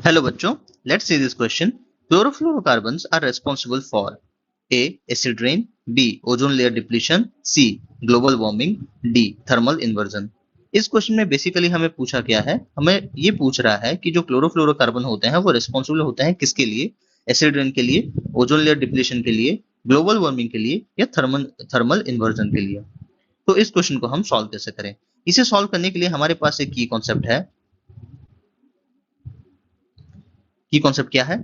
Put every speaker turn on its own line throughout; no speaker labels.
Hello बच्चों, let's see this question. Chlorofluorocarbons are responsible for A acid rain, B ozone layer depletion, C global warming, D thermal inversion. इस question में basically हमें पूछा क्या है, हमें ये पूछ रहा है कि जो क्लोरोफ्लोरोकार्बन होते हैं वो रेस्पॉन्सिबल होते हैं किसके लिए, एसिड रेन के लिए, ओजोन लेयर डिप्लीशन के लिए, ग्लोबल वार्मिंग के लिए या थर्मल इन्वर्जन के लिए। तो इस क्वेश्चन को हम सॉल्व कैसे करें? इसे सॉल्व करने के लिए हमारे पास एक की कॉन्सेप्ट है। की कॉन्सेप्ट क्या है?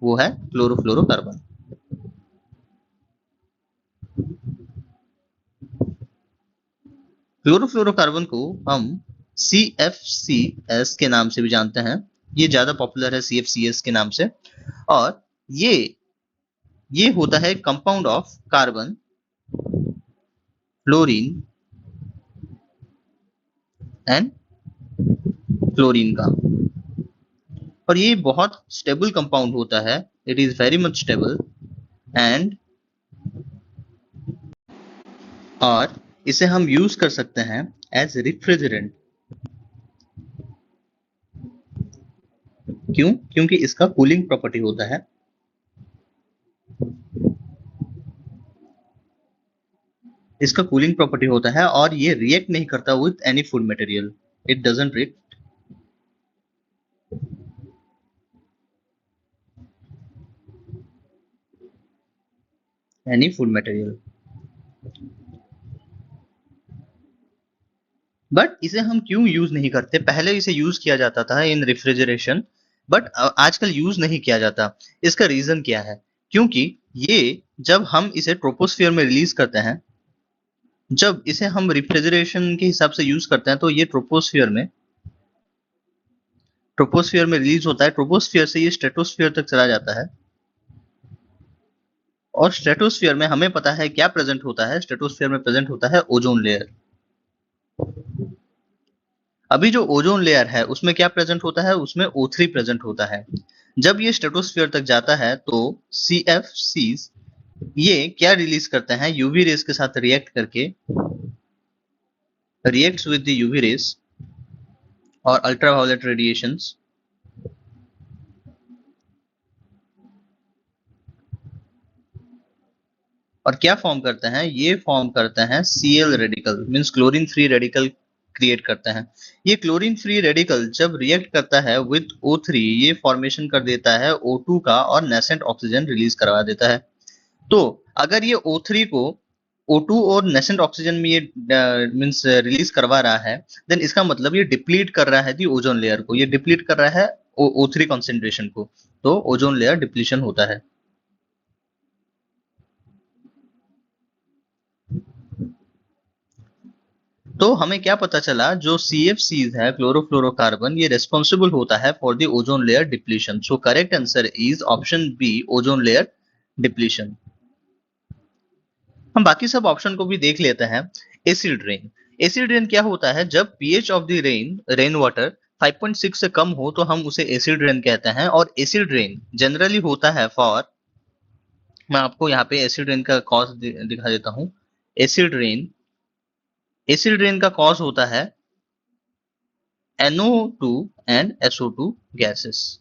वो है क्लोरोफ्लोरोकार्बन। क्लोरोफ्लोरोकार्बन को हम CFCS के नाम से भी जानते हैं। ये ज्यादा पॉपुलर है CFCS के नाम से। और ये होता है compound of carbon, fluorine and chlorine का। और ये बहुत स्टेबल कंपाउंड होता है। It is very much stable and और इसे हम यूज कर सकते हैं एज रेफ्रिजरेंट। क्यों? क्योंकि इसका कूलिंग प्रॉपर्टी होता है। इसका कूलिंग प्रॉपर्टी होता है और ये रिएक्ट नहीं करता with any food material. It doesn't react any food material. But इसे हम क्यों यूज नहीं करते? पहले इसे यूज किया जाता था इन रेफ्रिजरेशन, बट आजकल यूज नहीं किया जाता। इसका रीजन क्या है? क्योंकि ये जब हम इसे ट्रोपोस्फियर में रिलीज करते हैं, जब इसे हम रेफ्रिजरेशन के हिसाब से यूज करते हैं, तो ये ट्रोपोस्फियर में रिलीज होता है। ट्रोपोस्फियर से ये स्ट्रेटोस्फियर तक चला जाता है। और स्ट्रेटोस्फियर में हमें पता है क्या प्रेजेंट होता है। स्ट्रेटोस्फियर में प्रेजेंट होता है ओजोन लेयर। अभी जो ओजोन लेयर है उसमें क्या प्रेजेंट होता है? उसमें O3 प्रेजेंट होता है। जब ये स्ट्रेटोस्फियर तक जाता है तो CFCs ये क्या रिलीज करते हैं? यूवी रेस के साथ रिएक्ट करके, reacts with the UV rays और अल्ट्रावायलेट रेडिएशंस, और क्या फॉर्म करते हैं? ये फॉर्म करते हैं Cl radical, means chlorine free radical create करते हैं। ये क्लोरीन फ्री रेडिकल जब रिएक्ट करता है विद O3, ये फॉर्मेशन कर देता है O2 का और नेसेंट ऑक्सीजन रिलीज करवा देता है। तो अगर ये O3 को O2 और नेसेंट ऑक्सीजन में ये मींस रिलीज करवा रहा है, देन इसका मतलब ये डिप्लीट कर रहा है दी ओजोन लेयर को। ये डिप्लीट कर रहा है O3 कॉन्सेंट्रेशन को, तो ओजोन लेयर डिप्लीशन होता है। तो हमें क्या पता चला? जो CFCs है, क्लोरोफ्लोरोकार्बन, ये रेस्पॉन्सिबल होता है for the ozone layer depletion. So correct answer is option B, ozone layer depletion. हम बाकी सब ऑप्शन को भी देख लेते हैं। Acid rain. एसिड रेन क्या होता है? जब pH of the rain water 5.6 से कम हो तो हम उसे एसिड रेन कहते हैं। और एसिड रेन जनरली होता है फॉर, मैं आपको यहाँ पे एसिड रेन का कॉज दिखा देता हूँ। एसिड रेन का कॉज होता है NO2 एंड SO2 गैसेस।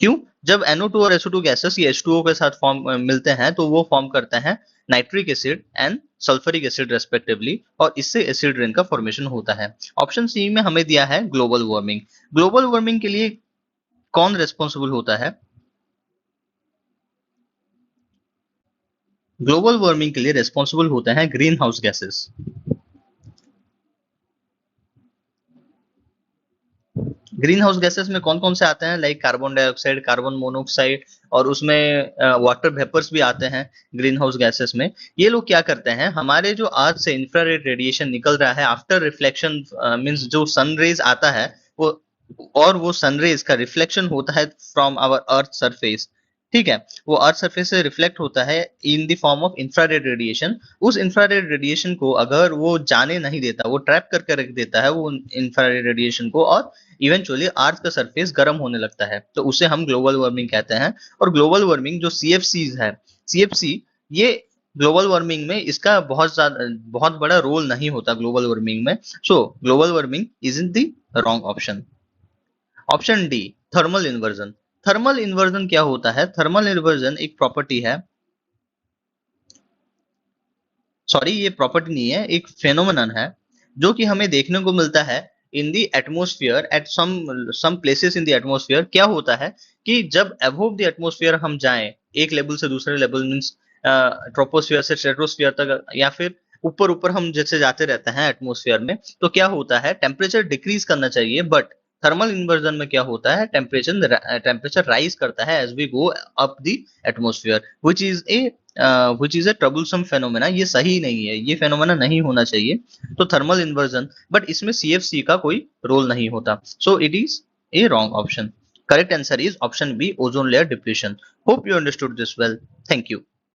क्यों? जब NO2 और SO2 गैसेस ये H2O के साथ मिलते हैं तो वो फॉर्म करते हैं nitric acid and sulphuric acid respectively, और इससे एसिड रेन का फॉर्मेशन होता है। ऑप्शन सी में हमें दिया है ग्लोबल वार्मिंग। ग्लोबल वार्मिंग के लिए कौन रेस्पॉन्सिबल होता है? ग्लोबल वार्मिंग के लिए रेस्पॉन्सिबल होते हैं green house gases. Green house gases में कौन कौन से आते हैं? Like carbon dioxide, carbon monoxide, और उसमें वाटर वेपर्स भी आते हैं ग्रीन हाउस गैसेस में। ये लोग क्या करते हैं? हमारे जो अर्थ से इंफ्रारेड रेडिएशन निकल रहा है आफ्टर रिफ्लेक्शन, मींस जो सन रेज आता है वो, और वो सन रेज का रिफ्लेक्शन होता है फ्रॉम आवर अर्थ सरफेस। ठीक है, वो अर्थ सरफेस से रिफ्लेक्ट होता है in the form of infrared radiation. उस इंफ्रारेड रेडिएशन को अगर वो जाने नहीं देता, वो ट्रैप करके रख देता है वो इंफ्रारेड रेडिएशन को, और इवेंचुअली अर्थ का सरफेस गर्म होने लगता है, तो उसे हम ग्लोबल वार्मिंग कहते हैं। और ग्लोबल वार्मिंग जो CFCs है, CFC, ये ग्लोबल वार्मिंग में इसका बहुत बड़ा रोल नहीं होता ग्लोबल वार्मिंग में। सो global warming is in the wrong option. Option D, thermal inversion. Thermal inversion क्या होता है? थर्मल इन्वर्जन एक प्रॉपर्टी है, सॉरी ये प्रॉपर्टी नहीं है, एक फेनोमेनन है जो कि हमें देखने को मिलता है in the atmosphere at some places in the atmosphere. क्या होता है कि जब अबव द एटमोस्फियर हम जाएं, एक लेवल से दूसरे लेवल मींस ट्रोपोस्फियर से स्ट्रेटोस्फियर तक, या फिर ऊपर ऊपर हम जैसे जाते रहते हैं एटमोस्फियर में, तो क्या होता है टेम्परेचर डिक्रीज करना चाहिए, बट थर्मल इन्वर्जन में क्या होता है टेम्परेचर राइज करता है as we go up the atmosphere, which is a troublesome phenomena. ये सही नहीं है, ये फेनोमेना नहीं होना चाहिए। तो थर्मल इन्वर्जन, बट इसमें सीएफसी का कोई रोल नहीं होता, so it is a wrong option. Correct answer is option B, ozone layer depletion. Hope you understood this well. Thank you.